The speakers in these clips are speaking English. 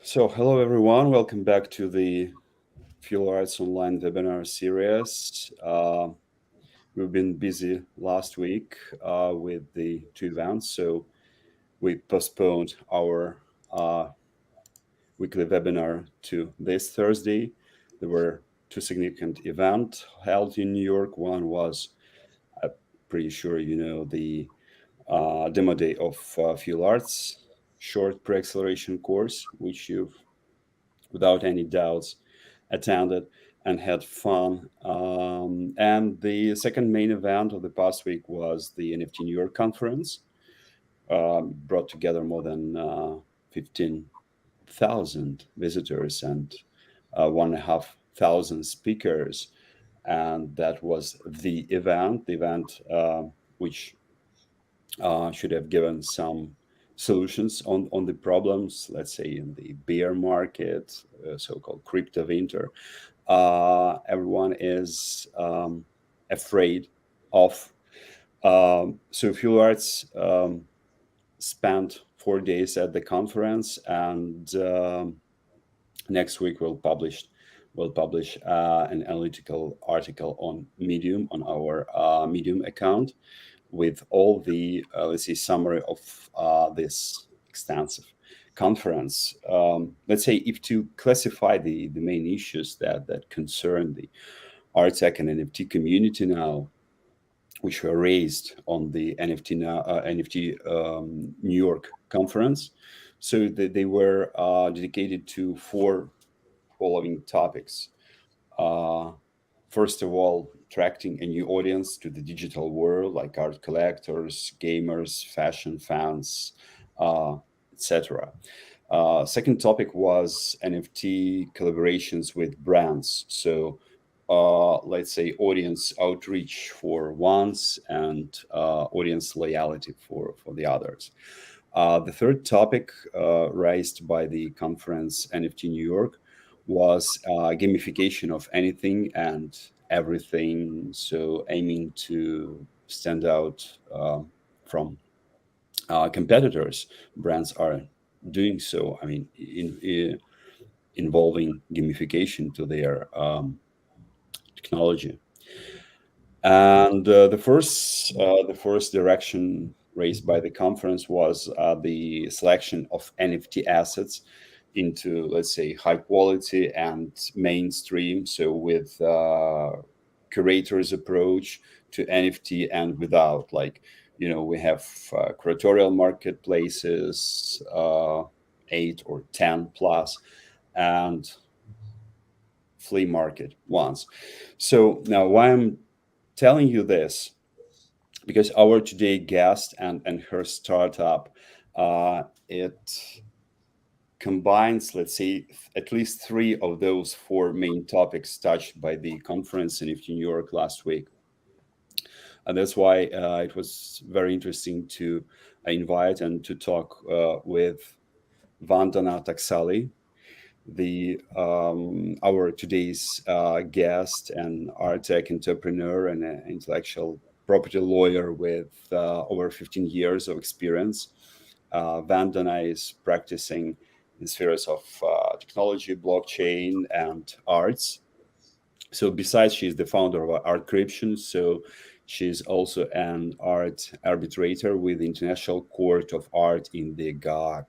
So, hello everyone. Welcome back to the Fuel Arts Online webinar series. We've been busy last week with the two events, so we postponed our weekly webinar to this Thursday. There were two significant events held in New York. One was, I'm pretty sure you know, the demo day of Fuel Arts short pre-acceleration course, which you've without any doubts attended and had fun. And the second main event of the past week was the NFT New York conference. Brought together more than 15,000 visitors and 1,500 speakers. And that was the event which should have given some solutions on the problems, let's say in the bear market, so-called crypto winter. Everyone is afraid of. So Fuel Arts spent 4 days at the conference, and next week we'll publish an analytical article on Medium on our Medium account with all the let's say summary of this extensive conference. Let's say if to classify the main issues that concern the Art+Tech and NFT community now, which were raised on the NFT New York conference. So they were dedicated to four following topics. Uh, First of all, attracting a new audience to the digital world, like art collectors, gamers, fashion fans, etc. Second topic was NFT collaborations with brands. So let's say audience outreach for ones and audience loyalty for the others. The third topic raised by the conference NFT New York was gamification of anything and everything. So aiming to stand out from competitors. Brands are doing so. I mean, involving gamification to their technology. And the first direction raised by the conference was the selection of NFT assets into, let's say, high quality and mainstream. So with curators approach to NFT and without, like, we have curatorial marketplaces, 8 or 10 plus, and flea market ones. So now why I'm telling you this, because our today guest and her startup, it combines, let's say, at least three of those four main topics touched by the conference in New York last week. And that's why it was very interesting to invite and to talk with Vandana Taxali, the our today's guest, and Art+Tech entrepreneur and an intellectual property lawyer with over 15 years of experience. Vandana is practicing in spheres of technology, blockchain, and arts. So besides, she's the founder of Artcryption. So she's also an art arbitrator with the International Court of Art in the Hague.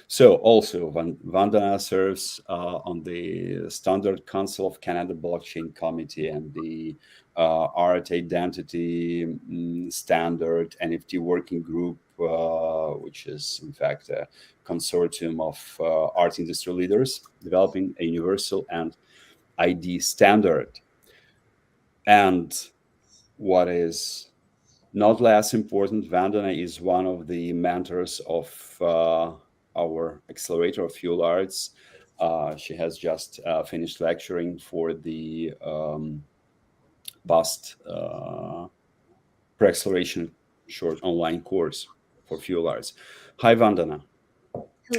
So also, Vandana serves on the Standard Council of Canada Blockchain Committee and the Art Identity Standard NFT Working Group, which is in fact a consortium of art industry leaders developing a universal and ID standard. And what is not less important, Vandana is one of the mentors of our accelerator of Fuel Arts. She has just finished lecturing for the past pre-acceleration short online course for Fuel Arts. Hi, Vandana.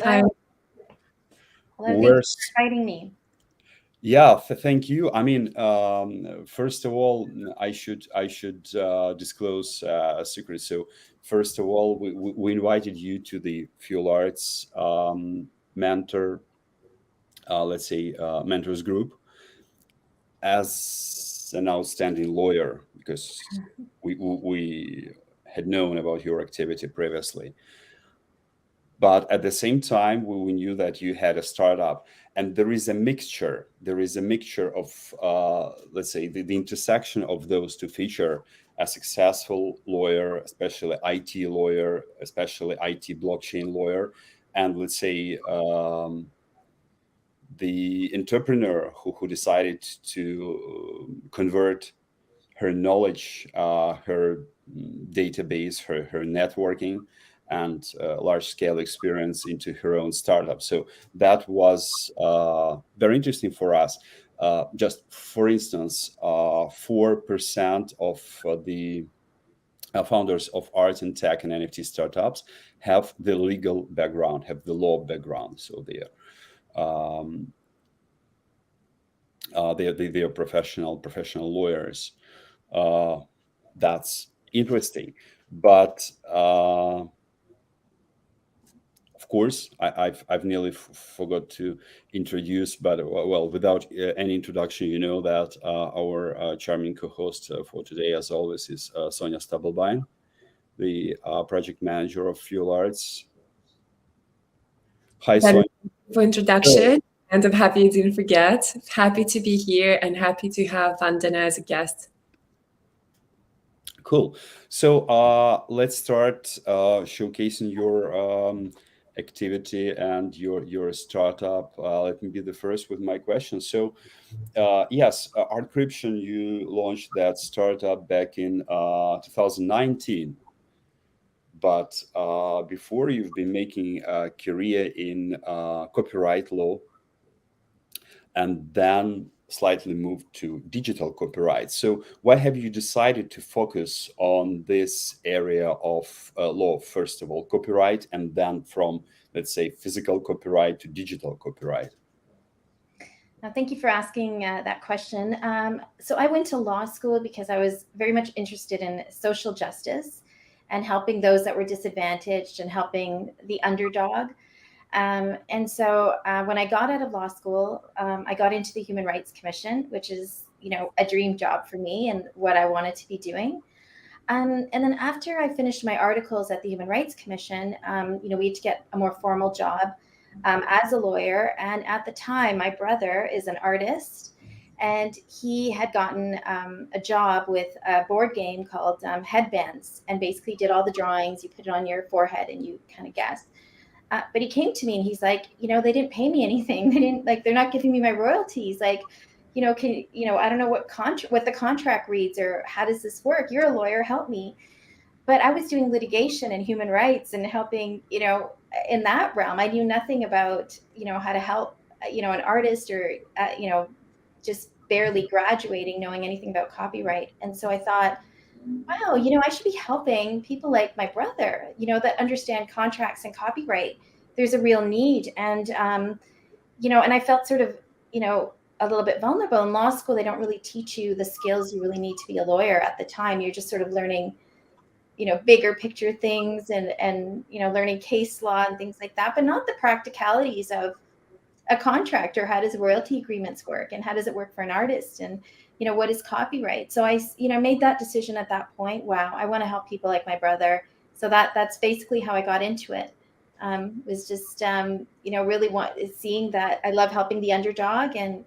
Hi. Hello. Hello. Thank you Where's for inviting me. Yeah, thank you. I mean, first of all, I should disclose a secret. So, first of all, we invited you to the Fuel Arts mentor, let's say, mentors group as an outstanding lawyer, because we had known about your activity previously. But at the same time, we knew that you had a startup, and there is a mixture. There is a mixture of, let's say, the intersection of those two features: a successful lawyer, especially IT lawyer, especially IT blockchain lawyer, and let's say the entrepreneur who decided to convert her knowledge, her database, her networking, and large scale experience into her own startup. So that was very interesting for us. Just for instance, 4% of the founders of art and tech and NFT startups have the legal background, have the law background. So they are professional lawyers. That's interesting, but of course, I've nearly forgot to introduce, but well, without any introduction, you know that our charming co-host for today, as always, is Sonia Stubblebine, the project manager of Fuel Arts. Hi, Sonia. For introduction, and I'm happy you didn't forget. Happy to be here and happy to have Vandana as a guest. Cool. So let's start showcasing your activity and your startup. Let me be the first with my question. So yes, Artcryption, you launched that startup back in 2019. But before, you've been making a career in copyright law, and then slightly moved to digital copyright. So why have you decided to focus on this area of law, first of all, copyright, and then from, let's say, physical copyright to digital copyright? Thank you for asking that question. So I went to law school because I was very much interested in social justice and helping those that were disadvantaged and helping the underdog. And so when I got out of law school, I got into the Human Rights Commission, which is, a dream job for me and what I wanted to be doing. And then after I finished my articles at the Human Rights Commission, we had to get a more formal job as a lawyer. And at the time, my brother is an artist, and he had gotten a job with a board game called Headbands, and basically did all the drawings. You put it on your forehead and you kind of guess. But he came to me and he's like, they didn't pay me anything. They're not giving me my royalties. Like, I don't know what the contract reads, or how does this work? You're a lawyer, help me. But I was doing litigation and human rights and helping, in that realm. I knew nothing about, how to help, an artist, or, just barely graduating, knowing anything about copyright. And so I thought, wow, I should be helping people like my brother, that understand contracts and copyright. There's a real need. And, and I felt sort of, a little bit vulnerable. In law school, they don't really teach you the skills you really need to be a lawyer at the time. You're just sort of learning, bigger picture things and, learning case law and things like that, but not the practicalities of a contract, or how does royalty agreements work, and how does it work for an artist, and what is copyright. So I made that decision at that point. Wow, I want to help people like my brother. So that's basically how I got into it. Was just really seeing that I love helping the underdog, and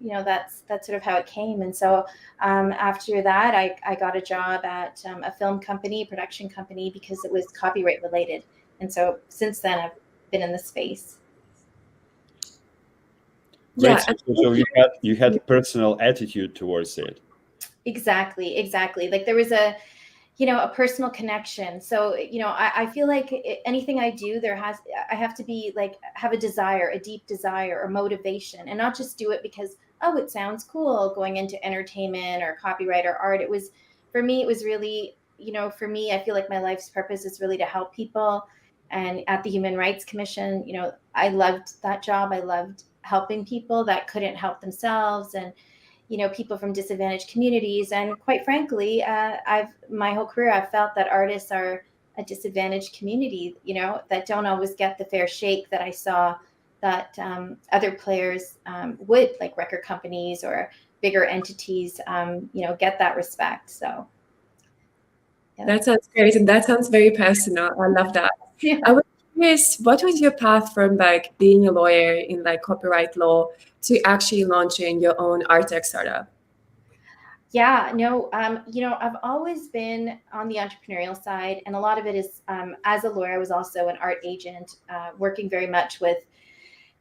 that's sort of how it came. And so after that, I got a job at a film company, production company, because it was copyright related. And so since then, I've been in the space. Great. Yeah. So you had a personal attitude towards it. Exactly. Like there was a personal connection. So, I feel like anything I do, I have to be like, have a desire, a deep desire or motivation, and not just do it because, oh, it sounds cool going into entertainment or copyright or art. For me, it was really, I feel like my life's purpose is really to help people. And at the Human Rights Commission, I loved that job. I loved helping people that couldn't help themselves, and people from disadvantaged communities. And quite frankly, my whole career, I've felt that artists are a disadvantaged community, that don't always get the fair shake that I saw that other players would, like record companies or bigger entities, get that respect. So. Yeah. That sounds great, and that sounds very personal. I love that. Yeah. I was curious, what was your path from like being a lawyer in like copyright law to actually launching your own Art+Tech startup? Yeah, no, I've always been on the entrepreneurial side, and a lot of it is, as a lawyer, I was also an art agent, working very much with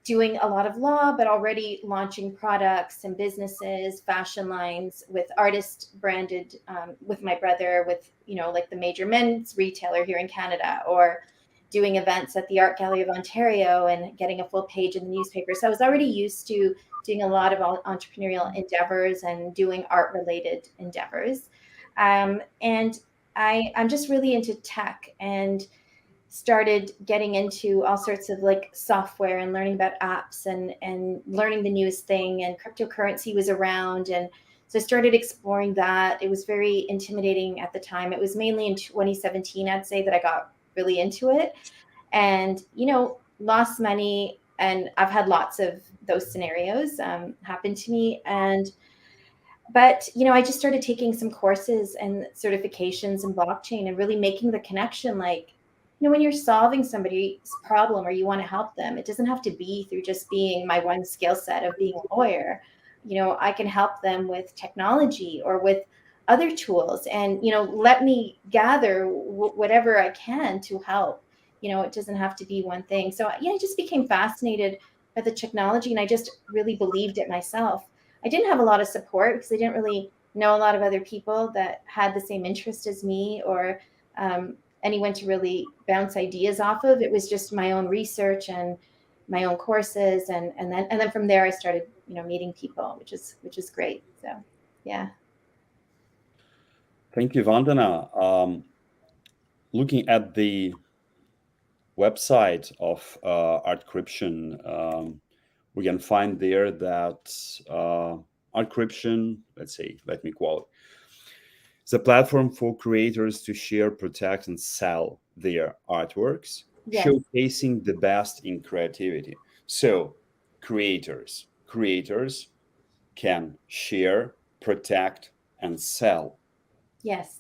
doing a lot of law, but already launching products and businesses, fashion lines with artist branded, with my brother, with, like the major men's retailer here in Canada, or doing events at the Art Gallery of Ontario and getting a full page in the newspaper. So I was already used to doing a lot of entrepreneurial endeavors and doing art related endeavors. And I'm just really into tech, and started getting into all sorts of like software and learning about apps and learning the newest thing, and cryptocurrency was around. And so I started exploring that. It was very intimidating at the time. It was mainly in 2017, I'd say, that I got really into it, and, lost money. And I've had lots of those scenarios happen to me. But, I just started taking some courses and certifications in blockchain and really making the connection, like, when you're solving somebody's problem or you want to help them, it doesn't have to be through just being my one skill set of being a lawyer. I can help them with technology or with other tools, and, let me gather whatever I can to help. It doesn't have to be one thing. So, I just became fascinated by the technology, and I just really believed it myself. I didn't have a lot of support because I didn't really know a lot of other people that had the same interest as me, or anyone to really bounce ideas off of. It was just my own research and my own courses, and then from there I started, meeting people, which is great. So, yeah. Thank you, Vandana. Looking at the website of Artcryption, we can find there that Artcryption, let me quote, is a platform for creators to share, protect, and sell their artworks, Yes. showcasing the best in creativity. So creators can share, protect, and sell. Yes.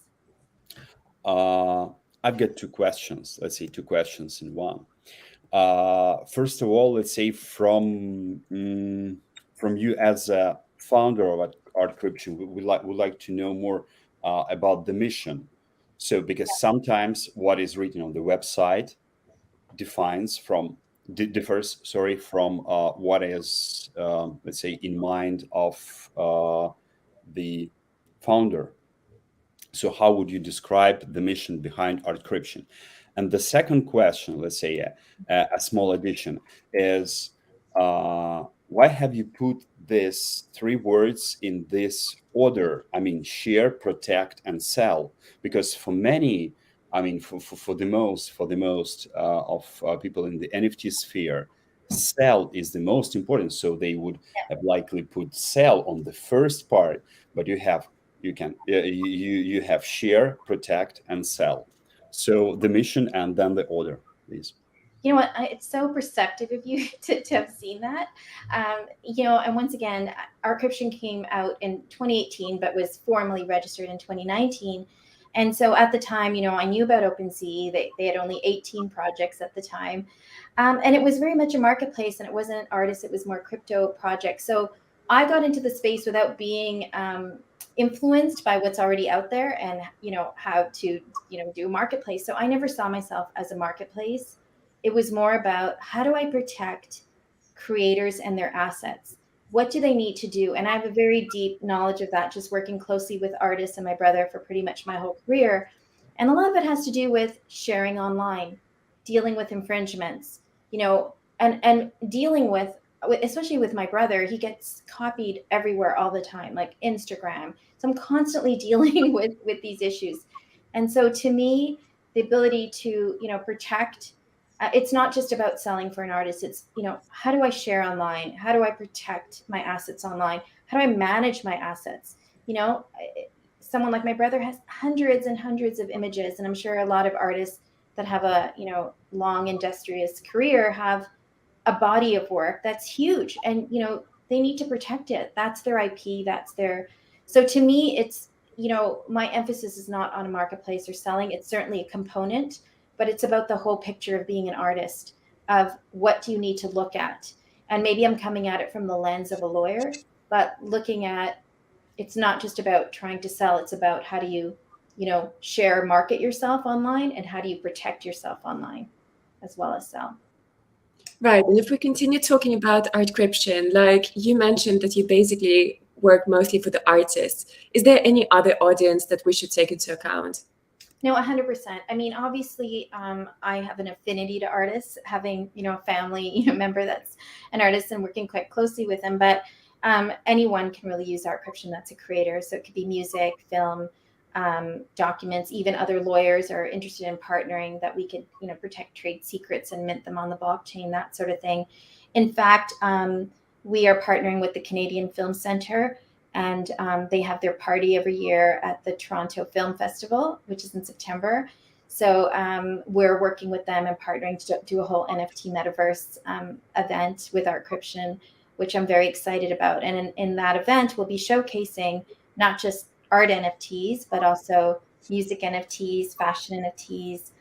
I've got two questions. Let's say two questions in one. First of all, let's say from you as a founder of Artcryption, we would like to know more about the mission. So, because sometimes what is written on the website differs from what is, let's say, in mind of the founder. So how would you describe the mission behind Artcryption? And the second question, let's say a small addition, is why have you put these three words in this order? I mean, share, protect, and sell. Because for many, I mean, for the most of people in the NFT sphere, sell is the most important. So they would have likely put sell on the first part, but you have share, protect, and sell. So the mission and then the order, please. You know what? It's so perceptive of you to have seen that. And once again, Artcryption came out in 2018, but was formally registered in 2019. And so at the time, I knew about OpenSea. They had only 18 projects at the time. And it was very much a marketplace, and it wasn't artists, it was more crypto projects. So I got into the space without being influenced by what's already out there, and how to do a marketplace. So I never saw myself as a marketplace. It was more about, how do I protect creators and their assets? What do they need to do? And I have a very deep knowledge of that, just working closely with artists and my brother for pretty much my whole career. And a lot of it has to do with sharing online, dealing with infringements, and dealing with, especially with my brother, he gets copied everywhere all the time, like Instagram. So I'm constantly dealing with these issues. And so to me, the ability to, protect, it's not just about selling for an artist. It's, how do I share online? How do I protect my assets online? How do I manage my assets? someone like my brother has hundreds and hundreds of images, and I'm sure a lot of artists that have a, you know, long industrious career have a body of work that's huge, and, you know, they need to protect it. That's their IP, that's their, so to me, it's, you know, my emphasis is not on a marketplace or selling. It's certainly a component, but it's about the whole picture of being an artist, of what do you need to look at. And maybe I'm coming at it from the lens of a lawyer, but looking at, it's not just about trying to sell, it's about how do you, you know, share, market yourself online, and how do you protect yourself online as well as sell. Right. And if we continue talking about Artcryption, like you mentioned that you basically work mostly for the artists, is there any other audience that we should take into account? No, 100%. I mean, obviously, I have an affinity to artists, having, you know, a family, you know, member that's an artist and working quite closely with them. But anyone can really use Artcryption that's a creator. So it could be music, film, documents. Even other lawyers are interested in partnering, that we could, you know, protect trade secrets and mint them on the blockchain, that sort of thing. In fact, we are partnering with the Canadian Film Centre, and they have their party every year at the Toronto Film Festival, which is in September. So we're working with them and partnering to do a whole NFT metaverse event with Artcryption, which I'm very excited about. And in that event, we'll be showcasing not just art NFTs, but also music NFTs, fashion NFTs,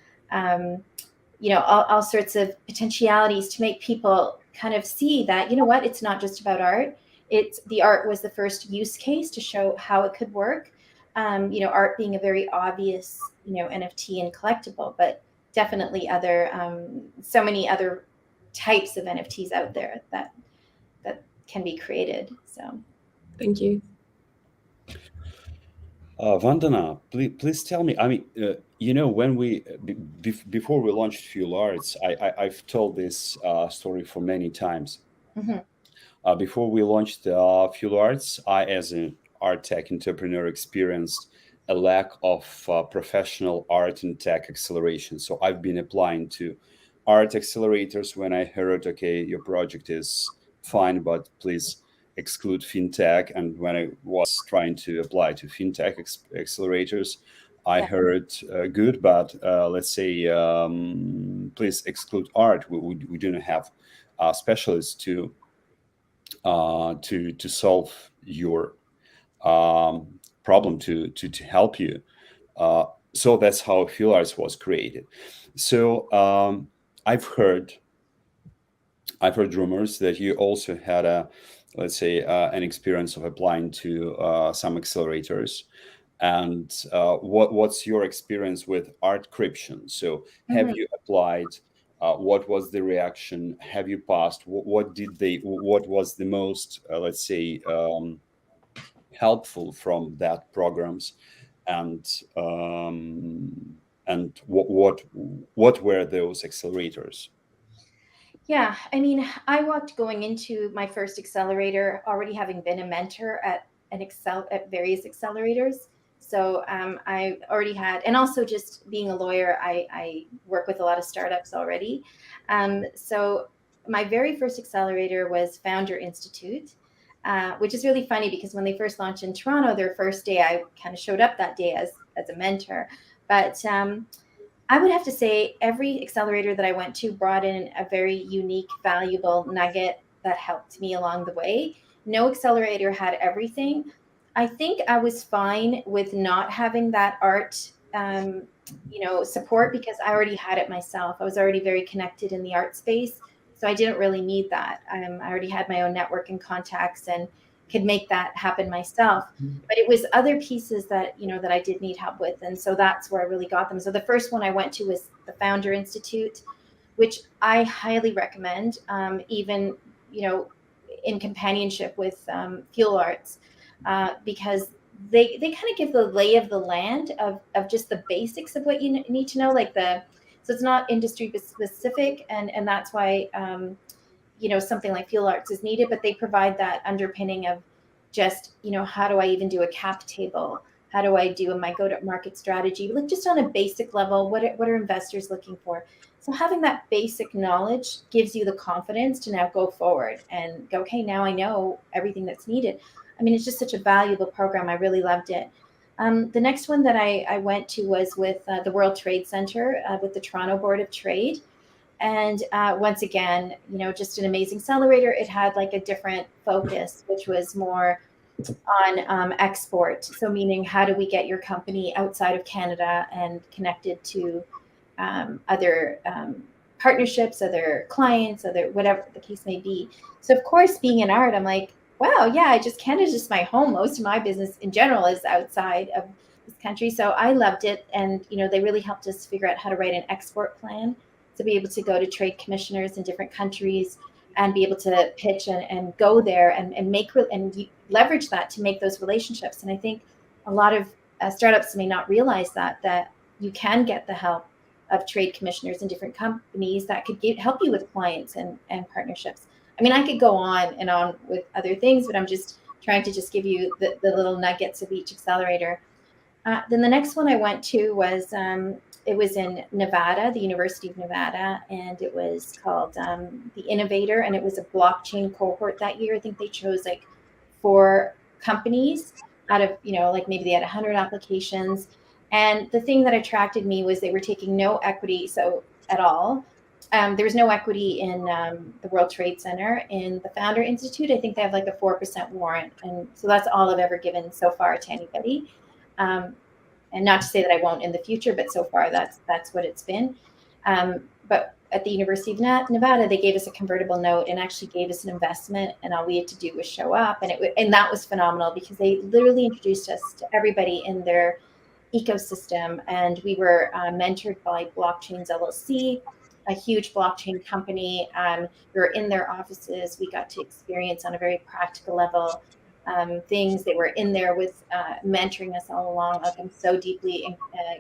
you know, all sorts of potentialities to make people kind of see that, you know what, it's not just about art. It's, the art was the first use case to show how it could work. You know, art being a very obvious, you know, NFT and collectible, but definitely other, so many other types of NFTs out there that can be created. So, Thank you. Vandana, please tell me. I mean, you know, when we before we launched Fuel Arts, I've told this story for many times. Before we launched Fuel Arts, I, as an art tech entrepreneur, experienced a lack of professional art and tech acceleration. So I've been applying to art accelerators when I heard, okay, your project is fine, but please exclude fintech. And when I was trying to apply to fintech accelerators, I heard good, but let's say please exclude art. We do not have specialists to solve your problem, to help you. So that's how Fuel Arts was created. So I've heard rumors that you also had a, let's say, an experience of applying to some accelerators. And what's your experience with Artcryption? So have you applied? What was the reaction? Have you passed? What was the most, let's say, helpful from that programs? And what were those accelerators? Yeah, I mean, I walked going into my first accelerator already having been a mentor at various accelerators. So I already had, and also just being a lawyer, I work with a lot of startups already. So my very first accelerator was Founder Institute, which is really funny because when they first launched in Toronto, their first day, I kind of showed up that day as a mentor. But I would have to say every accelerator that I went to brought in a very unique, valuable nugget that helped me along the way. No accelerator had everything. I think I was fine with not having that art, you know, support, because I already had it myself. I was already very connected in the art space, so I didn't really need that. I already had my own network and contacts and could make that happen myself. But it was other pieces that, you know, that I did need help with. And so that's where I really got them. So the first one I went to was the Founder Institute, which I highly recommend, even, you know, in companionship with Fuel Arts, because they kind of give the lay of the land of just the basics of what you need to know, like so it's not industry specific. And that's why, you know, something like Fuel Arts is needed, but they provide that underpinning of just, you know, how do I even do a cap table? How do I do my go-to-market strategy? Like just on a basic level, what are investors looking for? So having that basic knowledge gives you the confidence to now go forward and go, okay, now I know everything that's needed. I mean, it's just such a valuable program. I really loved it. The next one that I went to was with the World Trade Center with the Toronto Board of Trade. And once again, just an amazing accelerator. It had like a different focus, which was more on export. So meaning, how do we get your company outside of Canada and connected to other partnerships, other clients, other whatever the case may be. So of course, being in art, I'm like, wow, yeah, Canada's just my home. Most of my business in general is outside of this country. So I loved it. And, they really helped us figure out how to write an export plan to be able to go to trade commissioners in different countries and be able to pitch and go there and make and leverage that to make those relationships. And I think a lot of startups may not realize that you can get the help of trade commissioners in different companies that could help you with clients and partnerships. I mean, I could go on and on with other things, but I'm just trying to just give you the little nuggets of each accelerator. Then the next one I went to was, it was in Nevada, the University of Nevada, and it was called The Innovator, and it was a blockchain cohort that year. I think they chose like 4 companies out of, like maybe they had 100 applications. And the thing that attracted me was they were taking no equity, so at all. There was no equity in the World Trade Center. In the Founder Institute, I think they have like a 4% warrant. And so that's all I've ever given so far to anybody. And not to say that I won't in the future, but so far that's what it's been. But at the University of Nevada, they gave us a convertible note and actually gave us an investment, and all we had to do was show up. And that was phenomenal because they literally introduced us to everybody in their ecosystem. And we were mentored by Blockchains LLC, a huge blockchain company. We were in their offices. We got to experience on a very practical level things. They were in there with mentoring us all along. Like, I'm so deeply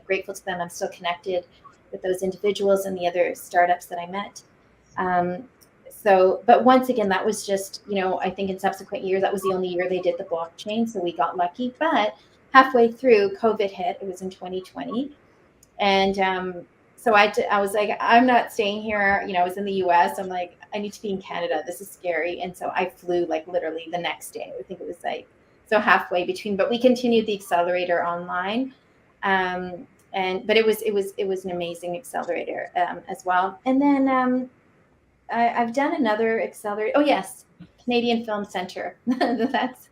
grateful to them. I'm still connected with those individuals and the other startups that I met. But once again, that was just, I think in subsequent years, that was the only year they did the blockchain. So we got lucky. But halfway through, COVID hit. It was in 2020. And so I was like, I'm not staying here. I was in the US. I'm like, I need to be in Canada. This is scary. And so I flew like literally the next day. I think it was like, so halfway between, but we continued the accelerator online. But it was an amazing accelerator as well. And then I've done another accelerator. Oh yes, Canadian Film Center. that's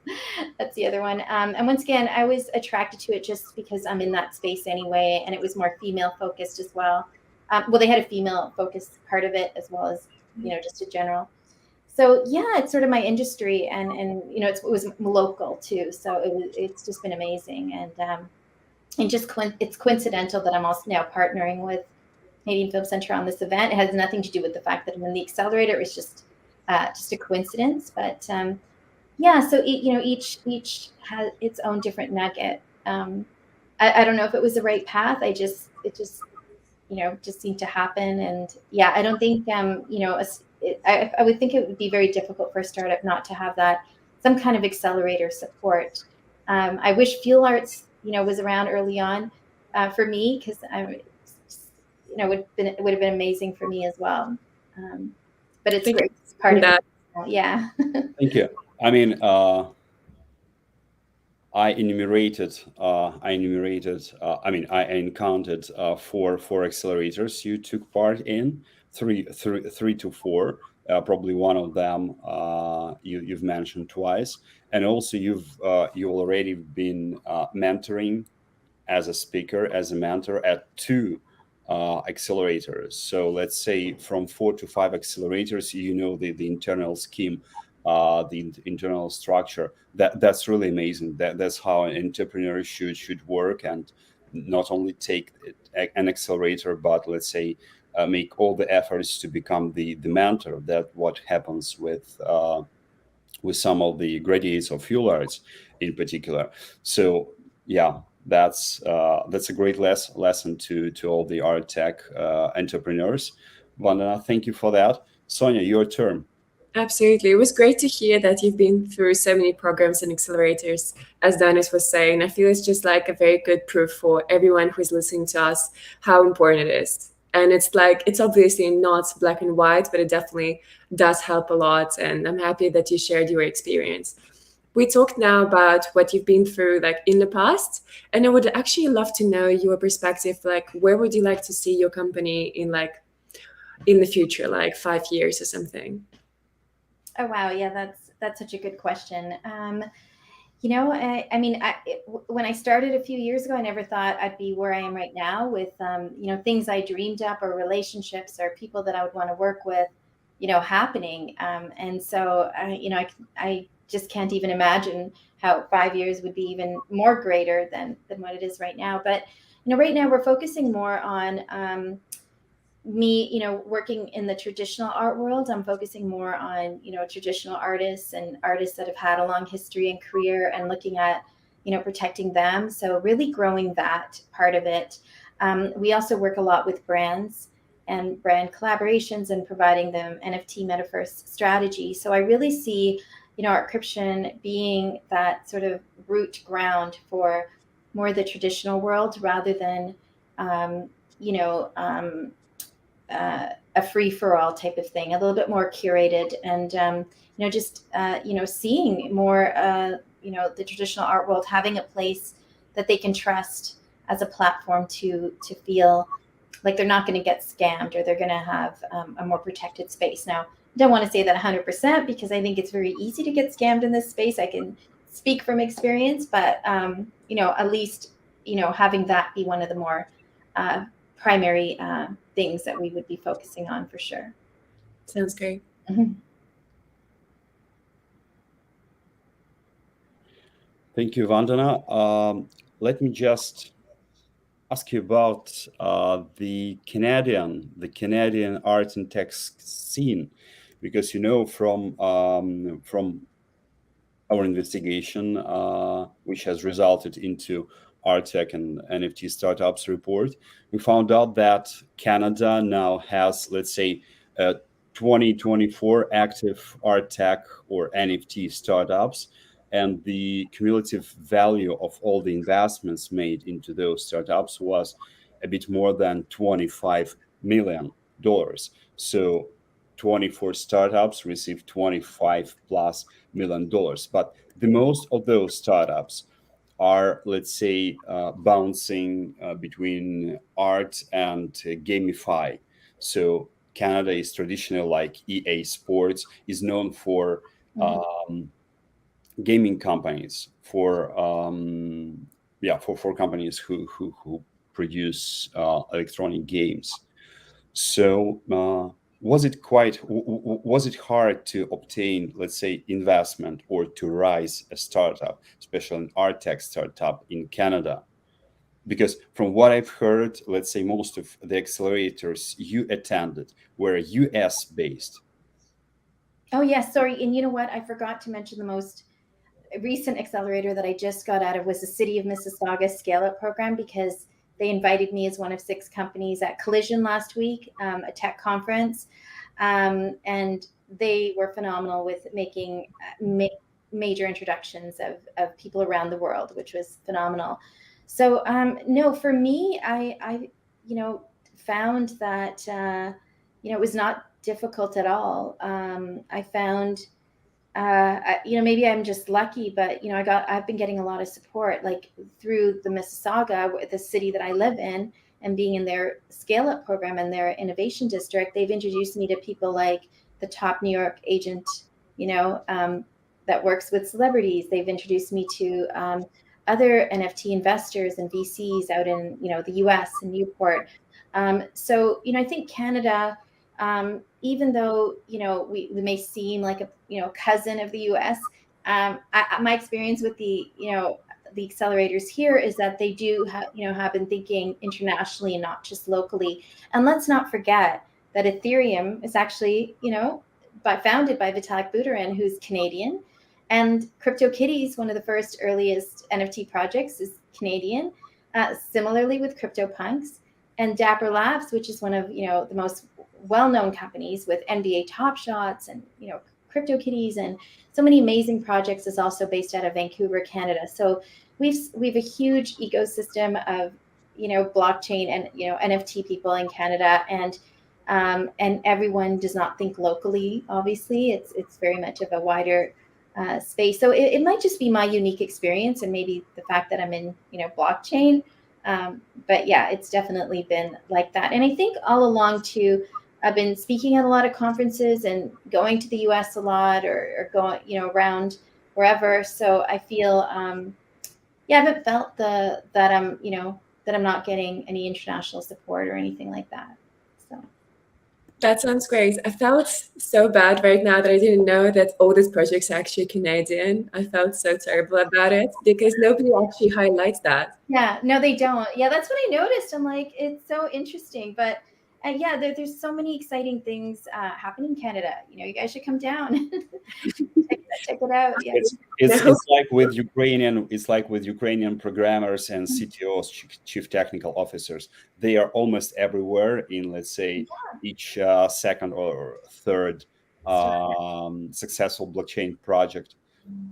the other one. And once again, I was attracted to it just because I'm in that space anyway, and it was more female focused as well. They had a female focused part of it as well as just a general. So yeah, it's sort of my industry, and it was local too. So it's just been amazing, and it's coincidental that I'm also now partnering with Canadian Film Center on this event. It has nothing to do with the fact that I'm in the accelerator. It's just a coincidence. But yeah, so each has its own different nugget. I don't know if it was the right path. It just seemed to happen. And yeah, I don't think I would think it would be very difficult for a startup not to have some kind of accelerator support. I wish Fuel Arts was around early on for me, because it would have been amazing for me as well. But it's great. It's part of that. Yeah. Thank you. I mean, I encountered 4 accelerators you took part in, three to 4. Probably one of them you've mentioned twice, and also you've already been mentoring as a speaker, as a mentor at 2 accelerators. So let's say from 4 to 5 accelerators, the internal scheme, the internal structure. That's really amazing. That's how an entrepreneur should work, and not only take an accelerator, but let's say make all the efforts to become the mentor. That what happens with some of the graduates of Fuel Arts in particular. So yeah, that's a great lesson to all the Art+Tech entrepreneurs. Vandana, thank you for that. Sonia, your turn. Absolutely. It was great to hear that you've been through so many programs and accelerators, as Dennis was saying. I feel it's just like a very good proof for everyone who's listening to us how important it is. And it's obviously not black and white, but it definitely does help a lot. And I'm happy that you shared your experience. we talked now about what you've been through like in the past, and I would actually love to know your perspective. Like, where would you like to see your company in the future, like 5 years or something? Oh wow, yeah, that's such a good question. You know, I mean, when I started a few years ago, I never thought I'd be where I am right now with, you know, things I dreamed up or relationships or people that I would want to work with, you know, happening. And so, you know, I just can't even imagine how 5 years would be even more greater than what it is right now. But, you know, right now we're focusing more on me, you know, working in the traditional art world. I'm focusing more on, you know, traditional artists and artists that have had a long history and career, and looking at, you know, protecting them. So really growing that part of it. We also work a lot with brands and brand collaborations and providing them NFT metaverse strategy. So I really see, you know, Artcryption being that sort of root ground for more the traditional world, rather than, you know, a free for all type of thing, a little bit more curated, and you know, just you know, seeing more, you know, the traditional art world having a place that they can trust as a platform to feel like they're not going to get scammed, or they're going to have a more protected space. Now, I don't want to say that 100%, because I think it's very easy to get scammed in this space. I can speak from experience, but you know, at least, you know, having that be one of the more primary things that we would be focusing on for sure. Sounds great. Mm-hmm. Thank you, Vandana. Let me just ask you about the Canadian art and tech scene, because you know, from our investigation, which has resulted into Art+Tech and NFT startups report, we found out that Canada now has, let's say, 2024 active Art+Tech or NFT startups, and the cumulative value of all the investments made into those startups was a bit more than $25 million. So 24 startups received 25 plus $1 million. But the most of those startups are, let's say, bouncing between art and gamify. So Canada is traditionally, like EA Sports is known for gaming companies, for companies who produce electronic games. So was it hard to obtain, let's say, investment or to rise a startup, especially an art tech startup in Canada? Because from what I've heard, let's say most of the accelerators you attended were US based. Oh yes, sorry. And you know what? I forgot to mention the most recent accelerator that I just got out of was the City of Mississauga Scale Up program, because they invited me as one of 6 companies at Collision last week, a tech conference, and they were phenomenal with making major introductions of people around the world, which was phenomenal. So no, for me, I you know, found that you know, it was not difficult at all. I found you know, maybe I'm just lucky, but you know, I've been getting a lot of support, like through the Mississauga, the city that I live in, and being in their scale up program and their innovation district. They've introduced me to people like the top New York agent, you know, that works with celebrities. They've introduced me to other NFT investors and VCs out in, you know, the US and Newport. So, you know, I think Canada, even though, you know, we may seem like a, you know, cousin of the US, my experience with the, you know, the accelerators here is that they do have been thinking internationally and not just locally. And let's not forget that Ethereum is actually, you know, founded by Vitalik Buterin, who's Canadian, and CryptoKitties, one of the first earliest NFT projects, is Canadian. Similarly with CryptoPunks, and Dapper Labs, which is one of, you know, the most well-known companies with NBA Top Shots and, you know, CryptoKitties and so many amazing projects, is also based out of Vancouver, Canada. So we've a huge ecosystem of, you know, blockchain and, you know, NFT people in Canada, and everyone does not think locally. Obviously, it's very much of a wider space. So it might just be my unique experience and maybe the fact that I'm in, blockchain. But yeah, it's definitely been like that. And I think all along too, I've been speaking at a lot of conferences and going to the US a lot or going, around wherever. So I feel, I haven't felt that I'm not getting any international support or anything like that. So. That sounds great. I felt so bad right now that I didn't know that all these projects are actually Canadian. I felt so terrible about it because nobody actually highlights that. Yeah, no, they don't. Yeah, that's what I noticed. I'm like, it's so interesting. But yeah, there's so many exciting things happening in Canada. You guys should come down. check it out. Yeah. It's like with Ukrainian programmers and CTOs, chief technical officers. They are almost everywhere in, let's say, each second or third successful blockchain project.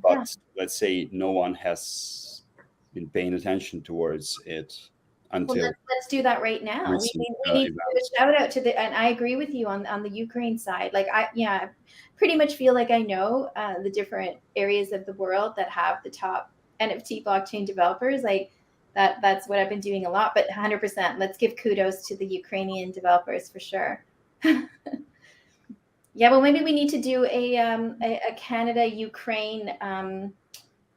But let's say no one has been paying attention towards it until. Well, let's do that right now. We need to do a shout out to and I agree with you on the Ukraine side. Like I pretty much feel like I know the different areas of the world that have the top NFT blockchain developers. Like that's what I've been doing a lot. But 100%, let's give kudos to the Ukrainian developers for sure. Yeah, well, maybe we need to do a Canada-Ukraine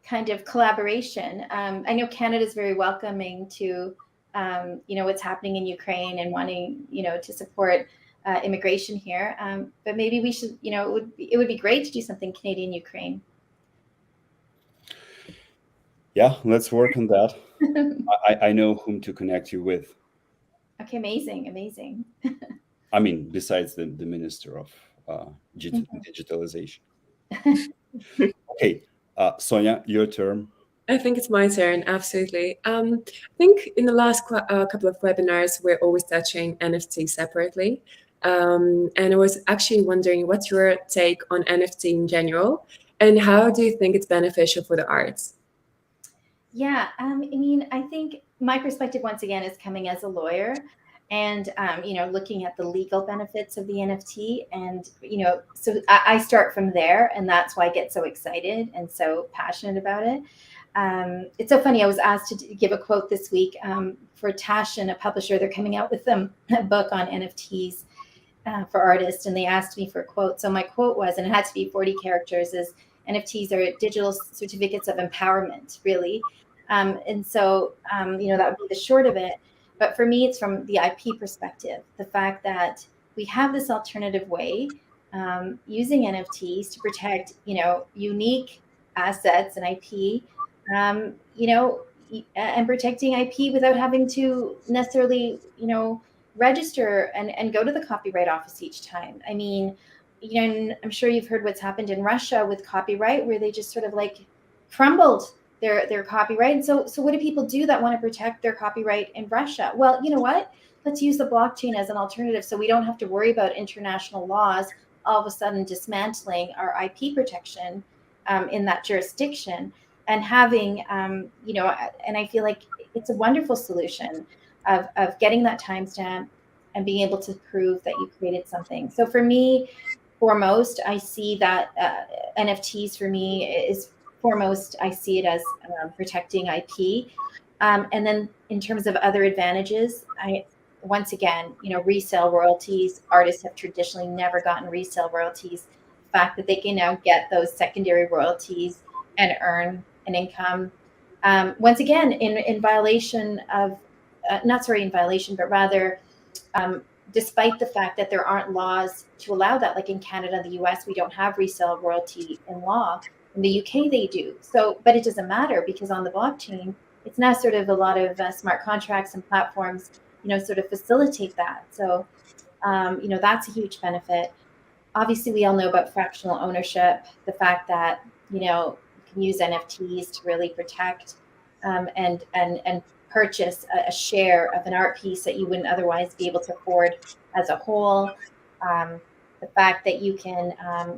kind of collaboration. I know Canada is very welcoming to what's happening in Ukraine and wanting to support immigration here. But maybe we should, it would be great to do something Canadian-Ukraine. Yeah, let's work on that. I know whom to connect you with. Okay, amazing. I mean, besides the Minister of Digitalization. Okay, Sonia, your turn. I think it's my turn, absolutely. I think in the last couple of webinars, we're always touching NFT separately. And I was actually wondering, what's your take on NFT in general? And how do you think it's beneficial for the arts? Yeah, I mean, I think my perspective, once again, is coming as a lawyer and, looking at the legal benefits of the NFT. And, so I start from there, and that's why I get so excited and so passionate about it. It's so funny. I was asked to give a quote this week for Taschen, a publisher. They're coming out with a book on NFTs for artists, and they asked me for a quote. So my quote was, and it had to be 40 characters, is NFTs are digital certificates of empowerment, really. And so, that would be the short of it. But for me, it's from the IP perspective, the fact that we have this alternative way using NFTs to protect, unique assets and IP, and protecting IP without having to necessarily, register and go to the Copyright Office each time. I mean, I'm sure you've heard what's happened in Russia with copyright, where they just sort of like crumbled their copyright. And so what do people do that want to protect their copyright in Russia? Well, you know what? Let's use the blockchain as an alternative so we don't have to worry about international laws all of a sudden dismantling our IP protection in that jurisdiction. And having, and I feel like it's a wonderful solution of getting that timestamp and being able to prove that you created something. So for me, foremost, I see that NFTs for me is foremost, I see it as protecting IP. And then in terms of other advantages, once again, resale royalties, artists have traditionally never gotten resale royalties. The fact that they can now get those secondary royalties and earn an income. Once again, in violation of, but rather, despite the fact that there aren't laws to allow that, like in Canada and the US, we don't have resale royalty in law. In the UK, they do. So, but it doesn't matter because on the blockchain, it's now sort of a lot of smart contracts and platforms, sort of facilitate that. So, that's a huge benefit. Obviously, we all know about fractional ownership, the fact that, you can use NFTs to really protect and purchase a share of an art piece that you wouldn't otherwise be able to afford as a whole. The fact that you can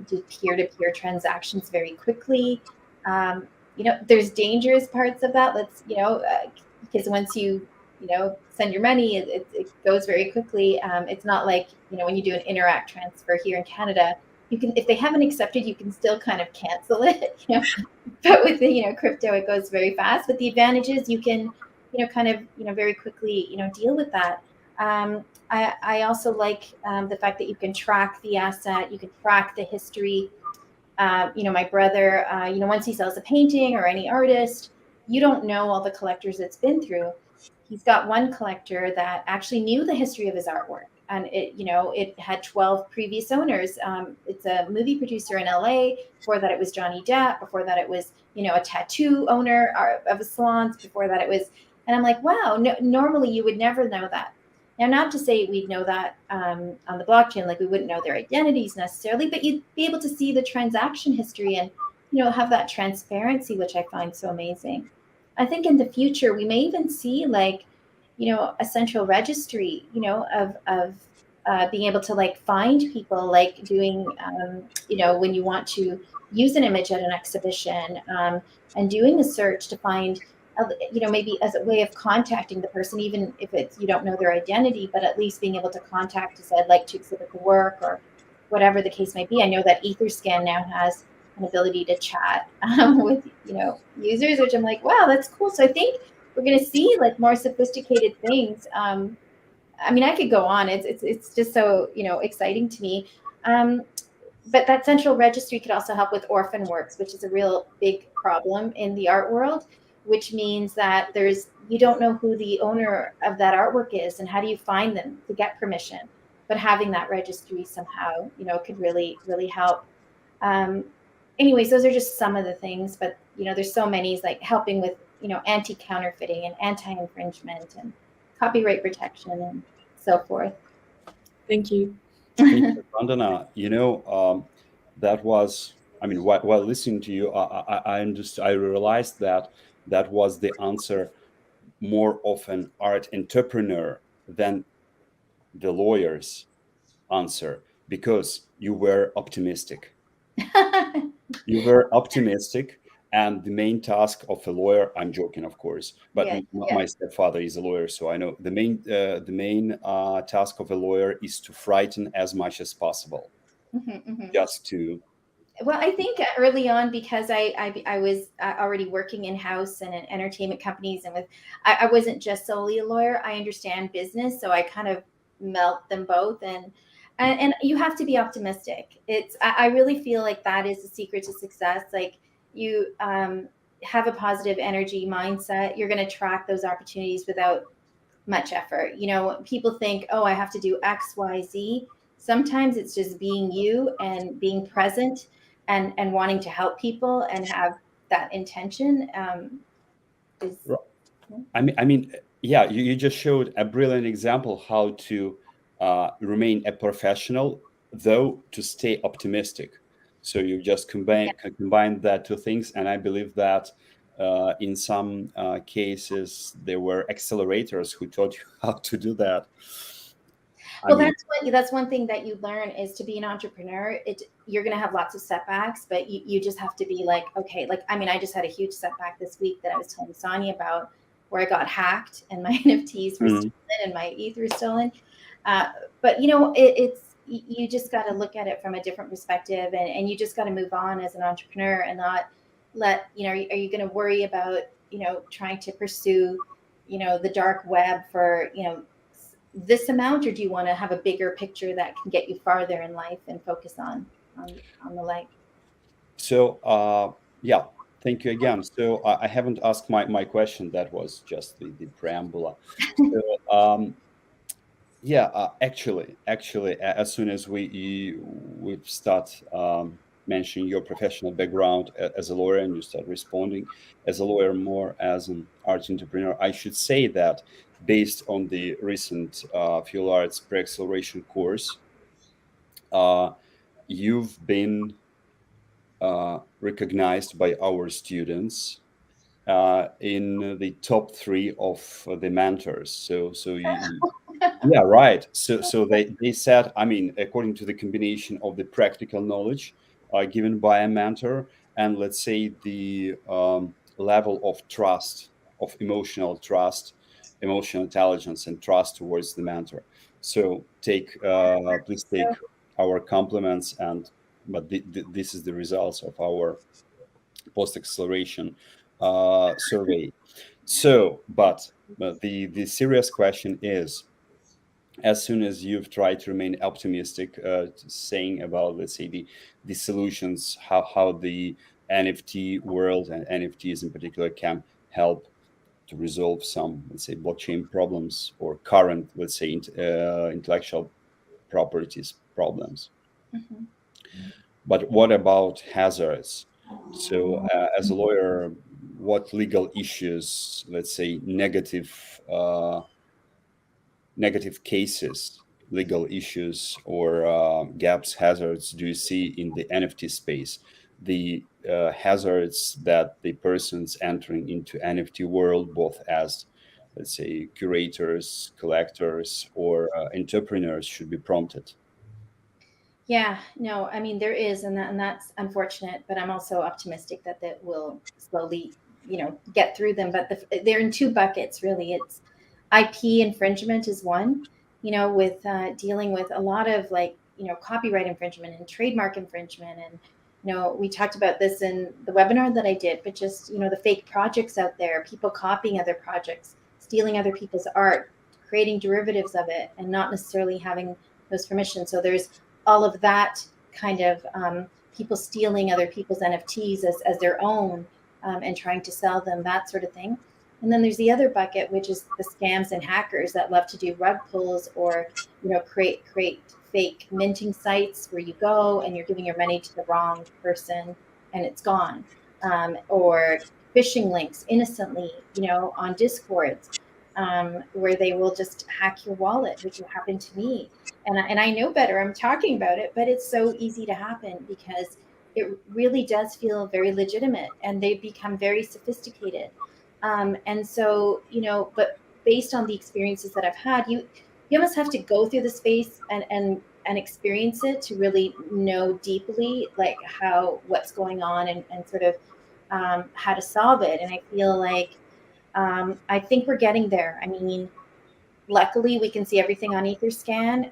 do peer-to-peer transactions very quickly. There's dangerous parts of that. Because once you, send your money, it goes very quickly. It's not like, when you do an Interact transfer here in Canada, you can, if they haven't accepted, you can still kind of cancel it, you know. But with the, you know, crypto, it goes very fast. But the advantage is you can, you know, kind of, you know, very quickly, you know, deal with that. I also like the fact that you can track the asset, you can track the history. You know, my brother, you know, once he sells a painting or any artist, you don't know all the collectors it's been through. He's got one collector that actually knew the history of his artwork, and it, you know, it had 12 previous owners. It's a movie producer in LA. Before that, it was Johnny Depp. Before that, it was, you know, a tattoo owner of a salon. Before that, it was, and I'm like, wow, no, normally you would never know that. Now, not to say we'd know that on the blockchain, like we wouldn't know their identities necessarily, but you'd be able to see the transaction history and, you know, have that transparency, which I find so amazing. I think in the future, we may even see like, you know, a central registry, you know, of being able to like find people, like doing, you know, when you want to use an image at an exhibition, and doing a search to find, you know, maybe as a way of contacting the person, even if it's, you don't know their identity, but at least being able to contact to say, I'd like to exhibit the work, or whatever the case may be. I know that Etherscan now has an ability to chat with, you know, users, which I'm like, wow, that's cool. So I think we're going to see like more sophisticated things. I mean, I could go on. It's just so, you know, exciting to me. But that central registry could also help with orphan works, which is a real big problem in the art world, which means that you don't know who the owner of that artwork is, and how do you find them to get permission. But having that registry somehow, you know, could really, really help. Anyways, those are just some of the things, but, you know, there's so many, like helping with, you know, anti-counterfeiting and anti-infringement and copyright protection and so forth. Thank you. Thank you, Vandana. You know, that was, I mean, while listening to you, I realized that that was the answer more of an art entrepreneur than the lawyer's answer, because you were optimistic. You were optimistic, and the main task of a lawyer, I'm joking, of course, but my stepfather is a lawyer, so I know the main task of a lawyer is to frighten as much as possible. Just to, well, I think early on, because I was already working in house and in entertainment companies, and with I wasn't just solely a lawyer. I understand business, so I kind of melt them both, and you have to be optimistic. I really feel like that is the secret to success. Like, you have a positive energy mindset, you're going to track those opportunities without much effort. You know, people think, oh, I have to do X, Y, Z. Sometimes it's just being you and being present and wanting to help people and have that intention. I mean, yeah, you just showed a brilliant example how to remain a professional, though to stay optimistic. So you just combine that two things, and I believe that in some cases there were accelerators who taught you how to do that. Well, that's one thing that you learn, is to be an entrepreneur. You're going to have lots of setbacks, but you just have to be like, okay, like, I mean, I just had a huge setback this week that I was telling Sonia about, where I got hacked and my NFTs were stolen and my ETH was stolen. But, you know, you just got to look at it from a different perspective, and you just got to move on as an entrepreneur and not let, you know, are you going to worry about, you know, trying to pursue, you know, the dark web for, you know, this amount, or do you want to have a bigger picture that can get you farther in life and focus on the light? So yeah, thank you again. So I haven't asked my question. That was just the preamble. So yeah, actually, as soon as we start mentioning your professional background as a lawyer, and you start responding as a lawyer more as an art entrepreneur, I should say that based on the recent Fuel Arts pre-acceleration course, you've been recognized by our students in the top 3 of the mentors. So yeah, right. So they said, I mean, according to the combination of the practical knowledge given by a mentor, and let's say the level of trust, of emotional trust, emotional intelligence, and trust towards the mentor. So please take our compliments, and but this is the results of our post-acceleration survey. So, but the serious question is, as soon as you've tried to remain optimistic, saying about, let's say, the solutions, how the NFT world and NFTs in particular can help to resolve some, let's say, blockchain problems or current, let's say, intellectual properties problems. Mhm. But what about hazards? So, as a lawyer, what legal issues, let's say, negative cases, legal issues, or gaps, hazards do you see in the NFT space? The hazards that the persons entering into NFT world, both as, let's say, curators, collectors, or entrepreneurs, should be prompted. Yeah, no, I mean there is, and that's unfortunate, but I'm also optimistic that that will slowly, get through them. But they're in two buckets really. It's IP infringement is one, with dealing with a lot of like copyright infringement and trademark infringement, and we talked about this in the webinar that I did, but just the fake projects out there, people copying other projects, stealing other people's art, creating derivatives of it, and not necessarily having those permissions. So there's all of that kind of people stealing other people's NFTs as their own, and trying to sell them, that sort of thing. And then there's the other bucket, which is the scams and hackers that love to do rug pulls or create fake minting sites where you go and you're giving your money to the wrong person and it's gone, or phishing links innocently, on Discords, where they will just hack your wallet, which happened to me. And I know better. I'm talking about it, but it's so easy to happen because it really does feel very legitimate, and they become very sophisticated. And so, but based on the experiences that I've had, you almost have to go through the space and experience it to really know deeply like what's going on, and sort of how to solve it. And I feel like I think we're getting there. I mean, luckily we can see everything on Etherscan.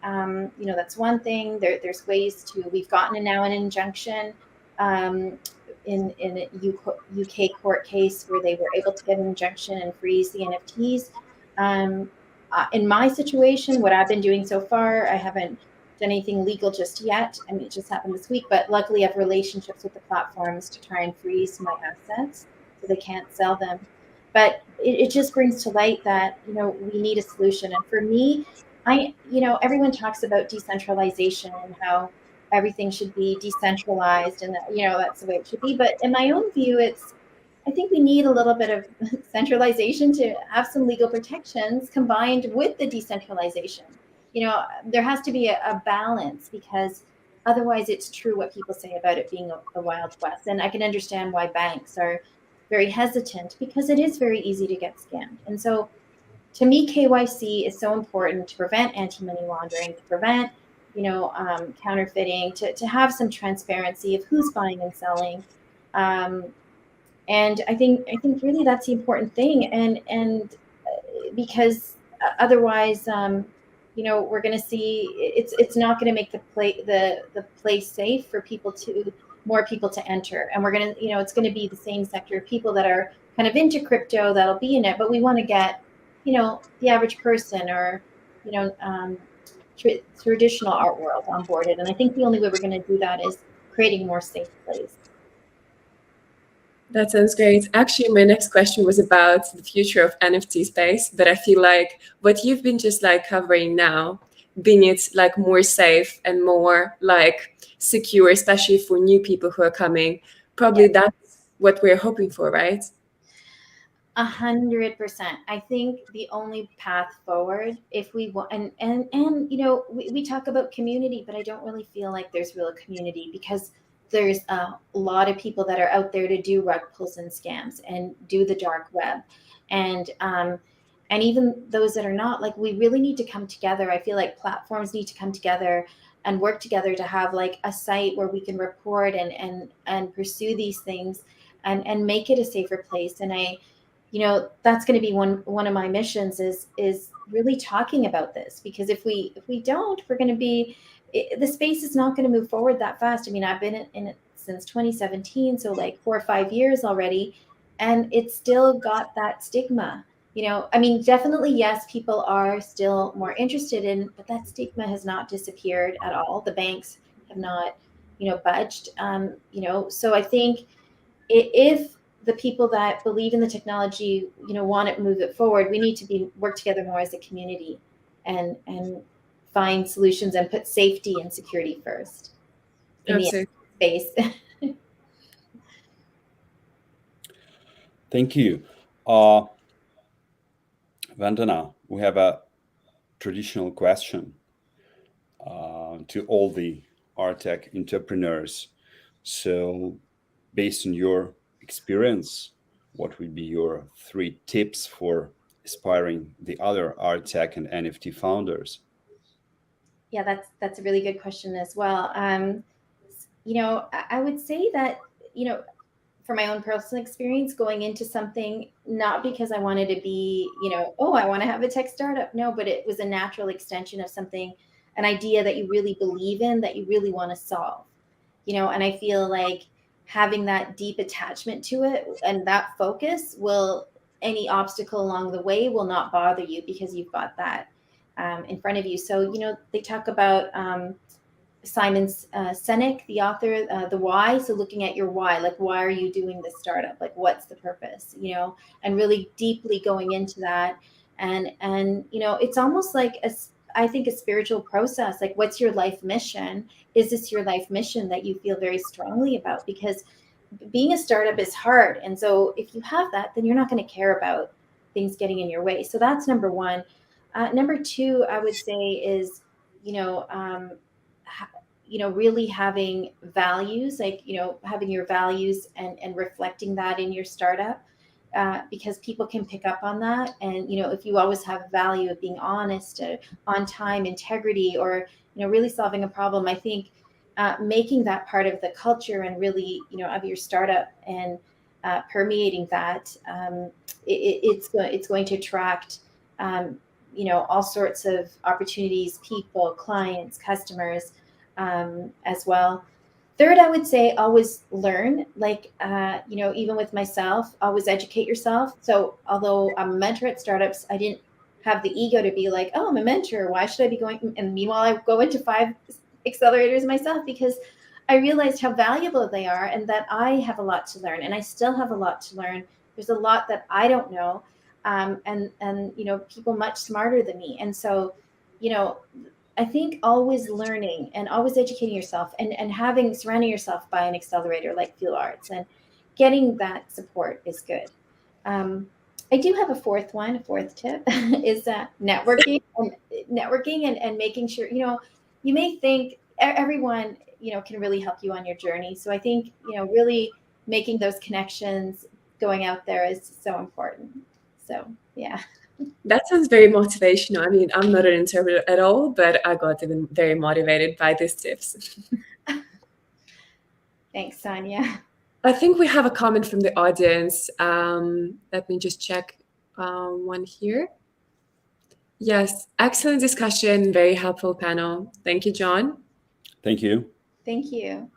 That's one thing. There's ways to. We've gotten now an injunction in a UK court case where they were able to get an injunction and freeze the NFTs. In my situation, what I've been doing so far, I haven't done anything legal just yet. I mean, it just happened this week, but luckily I have relationships with the platforms to try and freeze my assets so they can't sell them. But it just brings to light that we need a solution. And for me, everyone talks about decentralization and how everything should be decentralized, and that that's the way it should be. But in my own view, I think we need a little bit of centralization to have some legal protections combined with the decentralization. There has to be a balance, because otherwise it's true what people say about it being a Wild West. And I can understand why banks are very hesitant, because it is very easy to get scammed. And so to me, KYC is so important to prevent anti-money laundering, to prevent, counterfeiting, to have some transparency of who's buying and selling. And I think really that's the important thing. And because otherwise, we're going to see it's not going to make the place safe for more people to enter. And we're going to, it's going to be the same sector of people that are kind of into crypto that'll be in it. But we want to get, the average person or, traditional art world onboarded. And I think the only way we're going to do that is creating more safe place. That sounds great. Actually, my next question was about the future of NFT space, but I feel like what you've been just like covering now, being it like more safe and more like secure, especially for new people who are coming, probably that's what we're hoping for, right? 100%. I think the only path forward, if we want, and we talk about community, but I don't really feel like there's real community, because there's a lot of people that are out there to do rug pulls and scams and do the dark web, and even those that are not, like, we really need to come together. I feel like platforms need to come together and work together to have like a site where we can report and pursue these things and make it a safer place. And that's going to be one of my missions is really talking about this, because if we don't, we're going to be the space is not going to move forward that fast. I mean, I've been in it since 2017, so like 4 or 5 years already, and it's still got that stigma. I mean, definitely, yes, people are still more interested in, but that stigma has not disappeared at all. The banks have not, budged. So I think if the people that believe in the technology, want to move it forward, we need to work together more as a community and find solutions and put safety and security first in the space. Thank you. Vandana, we have a traditional question to all the Art+Tech entrepreneurs. So, based on your experience, what would be your 3 tips for inspiring the other Art+Tech and NFT founders? Yeah, that's a really good question as well. I would say that, for my own personal experience, going into something, not because I wanted to be, oh, I want to have a tech startup. No, but it was a natural extension of something, an idea that you really believe in, that you really want to solve, and I feel like having that deep attachment to it and that focus any obstacle along the way will not bother you because you've got that in front of you. So, they talk about Simon Sinek, the author, the why. So looking at your why, like, why are you doing this startup? Like, what's the purpose, and really deeply going into that. And it's almost like I think a spiritual process. Like, what's your life mission? Is this your life mission that you feel very strongly about? Because being a startup is hard. And so if you have that, then you're not going to care about things getting in your way. So that's number one. Number two, I would say is, really having values, like, having your values and reflecting that in your startup, because people can pick up on that. And, if you always have value of being honest, on time, integrity, or, really solving a problem, I think making that part of the culture and really, of your startup and permeating that, it's going to attract, all sorts of opportunities, people, clients, customers, as well. Third, I would say always learn, like, even with myself, always educate yourself. So although I'm a mentor at startups, I didn't have the ego to be like, oh, I'm a mentor, why should I be going? And meanwhile, I go into 5 accelerators myself because I realized how valuable they are and that I have a lot to learn, and I still have a lot to learn. There's a lot that I don't know, and people much smarter than me. And so, I think always learning and always educating yourself and surrounding yourself by an accelerator like Fuel Arts and getting that support is good. I do have a fourth tip is networking and making sure, you may think everyone, can really help you on your journey. So I think, really making those connections, going out there is so important. So, yeah. That sounds very motivational. I mean, I'm not an interpreter at all, but I got even very motivated by these tips. Thanks, Sonia. I think we have a comment from the audience. Let me just check one here. Yes, excellent discussion, very helpful panel. Thank you, John. Thank you. Thank you.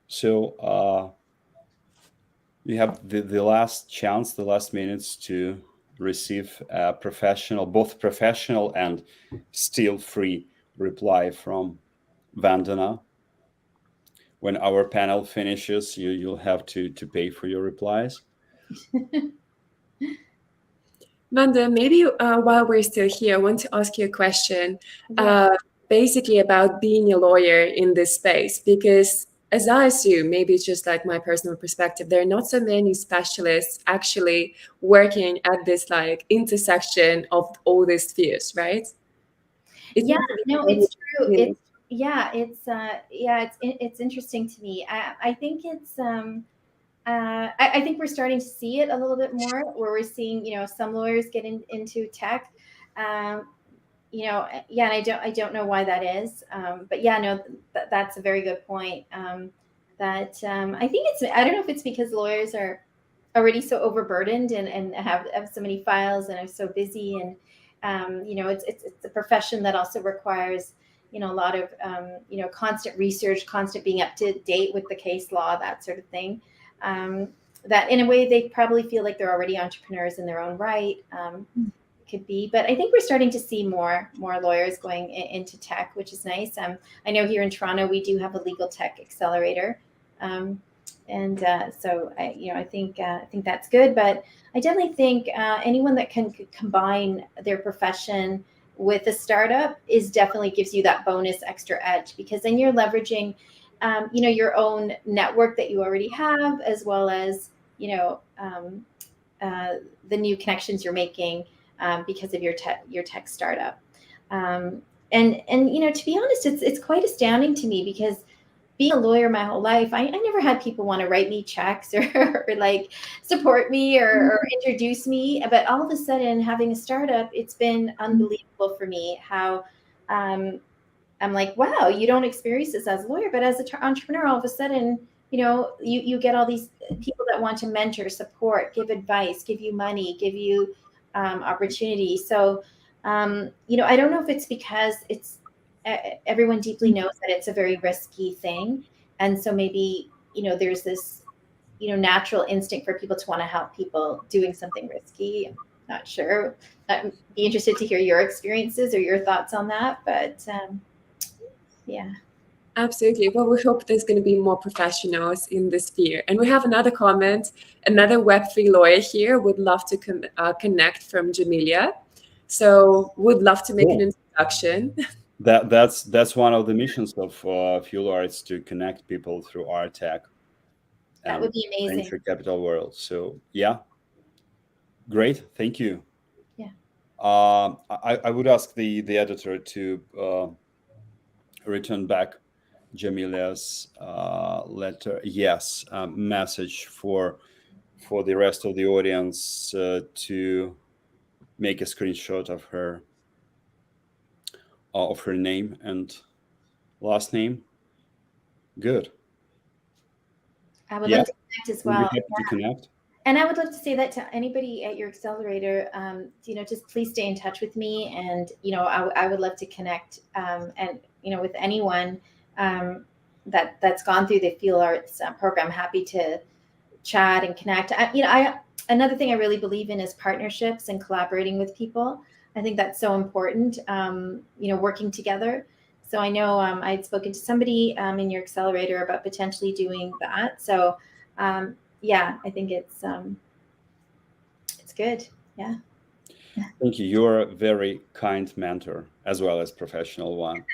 So you have the last chance, the last minutes to receive a both professional and still free reply from Vandana. When our panel finishes, you'll have to pay for your replies. Vanda, maybe while we're still here, I want to ask you a question, basically about being a lawyer in this space, because as I assume, maybe it's just like my personal perspective, there are not so many specialists actually working at this like intersection of all these spheres, right? It's true. It's interesting to me. I think it's I think we're starting to see it a little bit more, where we're seeing, some lawyers get into tech. And I don't know why that is. But that's a very good point. I think I don't know if it's because lawyers are already so overburdened and have so many files and are so busy, It's a profession that also requires, a lot of, constant research, constant being up to date with the case law, that sort of thing. That in a way they probably feel like they're already entrepreneurs in their own right. Could be, but I think we're starting to see more lawyers going into tech, which is nice. I know here in Toronto we do have a legal tech accelerator, so I think that's good. But I definitely think anyone that can combine their profession with a startup definitely gives you that bonus extra edge, because then you're leveraging your own network that you already have, as well as the new connections you're making because of your tech startup. And to be honest, it's quite astounding to me, because being a lawyer my whole life, I never had people want to write me checks or like support me or introduce me. But all of a sudden, having a startup, it's been unbelievable for me how I'm like, wow, you don't experience this as a lawyer, but as an entrepreneur, all of a sudden, you get all these people that want to mentor, support, give advice, give you money, give you opportunity. So, I don't know if it's because everyone deeply knows that it's a very risky thing. And so maybe, there's this, natural instinct for people to want to help people doing something risky. I'm not sure. I'd be interested to hear your experiences or your thoughts on that. But yeah. Absolutely. Well, we hope there's going to be more professionals in this sphere. And we have another comment. Another Web3 lawyer here would love to connect from Jamilia. So would love to make an introduction. That's one of the missions of Fuel Arts, to connect people through Art+Tech. That would be amazing. Venture capital world. So yeah, great. Thank you. Yeah. I would ask the editor to return back Jamilia's letter. Yes, message for the rest of the audience to make a screenshot of her name and last name. Good. I would like to connect as well. To connect. And I would love to say that to anybody at your accelerator, just please stay in touch with me. And, I would love to connect and, with anyone that's gone through the Fuel Arts program. Happy to chat and connect. Another thing I really believe in is partnerships and collaborating with people. I think that's so important, working together. So I know I had spoken to somebody in your accelerator about potentially doing that. So yeah, I think it's good. Yeah. Thank you. You're a very kind mentor as well as professional one.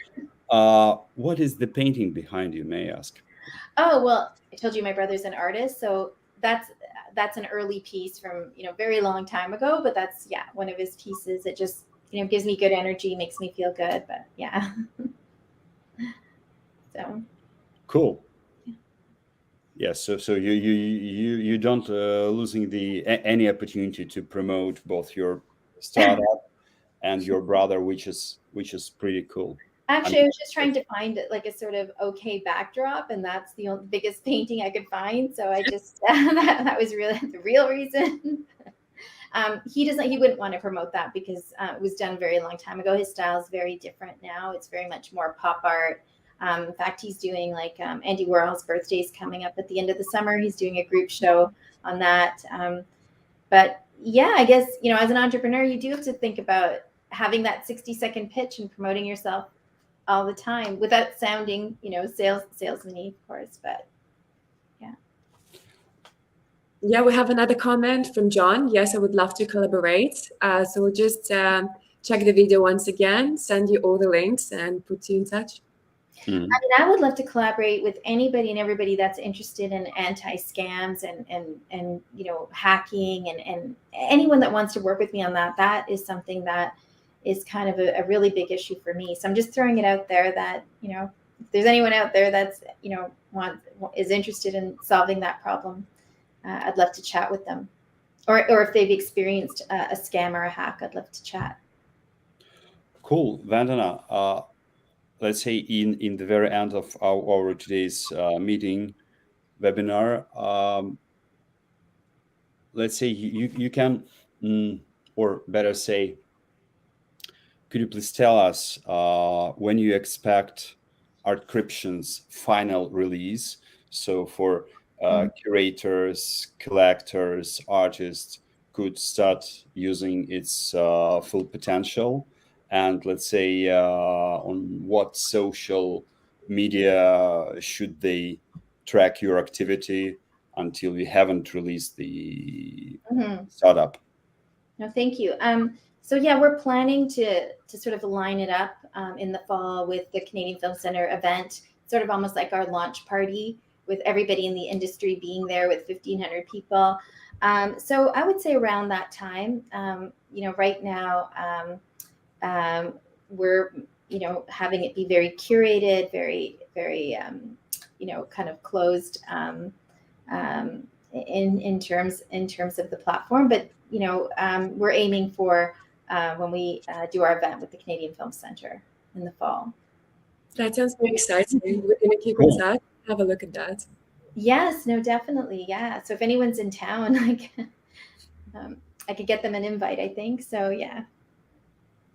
What is the painting behind you, may I ask? Oh, well, I told you my brother's an artist, so that's an early piece from very long time ago. But that's one of his pieces. It just gives me good energy, makes me feel good. But yeah. So cool. Yes, so you don't losing any opportunity to promote both your startup and your brother, which is pretty cool. Actually, I was just trying to find like a sort of okay backdrop, and that's the biggest painting I could find. So I just that was really the real reason. He wouldn't want to promote that because it was done a very long time ago. His style is very different now. It's very much more pop art. In fact, he's doing like Andy Warhol's birthday is coming up at the end of the summer. He's doing a group show on that. But yeah, I guess, as an entrepreneur, you do have to think about having that 60-second pitch and promoting yourself all the time without sounding, salesman-y, of course. But yeah. Yeah, we have another comment from John. Yes, I would love to collaborate. So we'll just check the video once again, send you all the links and put you in touch. I mean, I would love to collaborate with anybody and everybody that's interested in anti-scams and hacking and anyone that wants to work with me on that. That is something that is kind of a really big issue for me. So I'm just throwing it out there that, if there's anyone out there that's, is interested in solving that problem, I'd love to chat with them. Or if they've experienced a scam or a hack, I'd love to chat. Cool. Vandana, let's say in the very end of our today's meeting webinar, let's say you can, or better say, could you please tell us when you expect Artcryption's final release? So for curators, collectors, artists could start using its full potential, and let's say on what social media should they track your activity until you haven't released the startup? No, thank you. So yeah, we're planning to sort of line it up in the fall with the Canadian Film Centre event, sort of almost like our launch party, with everybody in the industry being there with 1,500 people. So I would say around that time, right now we're, having it be very curated, very, very, kind of closed in terms of the platform. But, we're aiming for when we do our event with the Canadian Film Centre in the fall. That sounds very exciting. We're going to keep in touch. Have a look at that. Yes, no, definitely. Yeah. So if anyone's in town, I could get them an invite, I think. So yeah.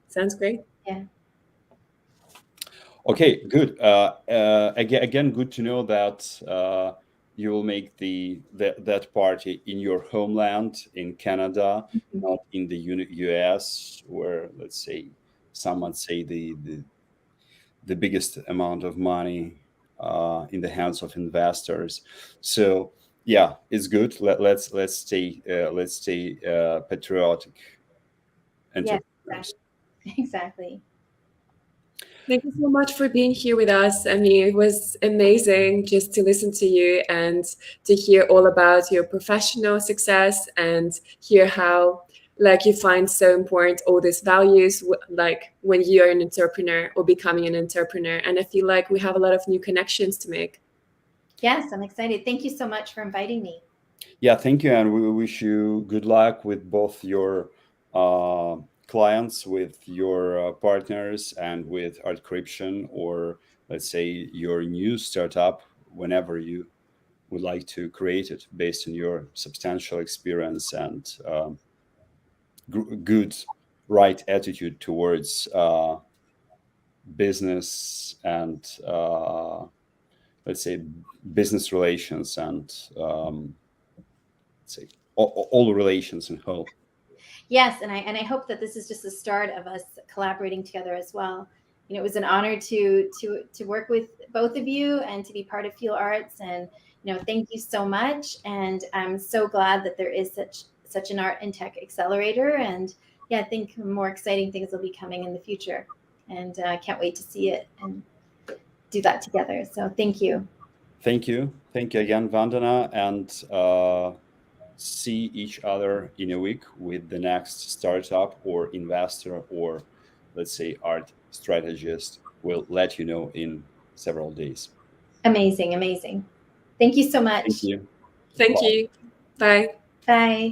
Sounds great. Yeah. Okay, good. Again, good to know that you will make that party in your homeland in Canada, not in the US, where, let's say, some might say the biggest amount of money in the hands of investors. So yeah, it's good. Let's stay patriotic entrepreneurs. Yeah, exactly. Thank you so much for being here with us. I mean, it was amazing just to listen to you and to hear all about your professional success and hear how, you find so important all these values, like when you're an entrepreneur or becoming an entrepreneur. And I feel like we have a lot of new connections to make. Yes, I'm excited. Thank you so much for inviting me. Yeah, thank you. And we wish you good luck with both your clients, with your partners, and with Artcryption, or let's say your new startup, whenever you would like to create it based on your substantial experience and good, right attitude towards business and let's say business relations and let's say all relations in whole. Yes, and I hope that this is just the start of us collaborating together as well. It was an honor to work with both of you and to be part of Feel Arts. And thank you so much. And I'm so glad that there is such an art and tech accelerator. And yeah, I think more exciting things will be coming in the future. And I can't wait to see it and do that together. So thank you. Thank you again, Vandana, and see each other in a week with the next startup or investor or, let's say, art strategist. We'll let you know in several days. Amazing. Thank you so much. Thank you. Thank you. Bye. Bye.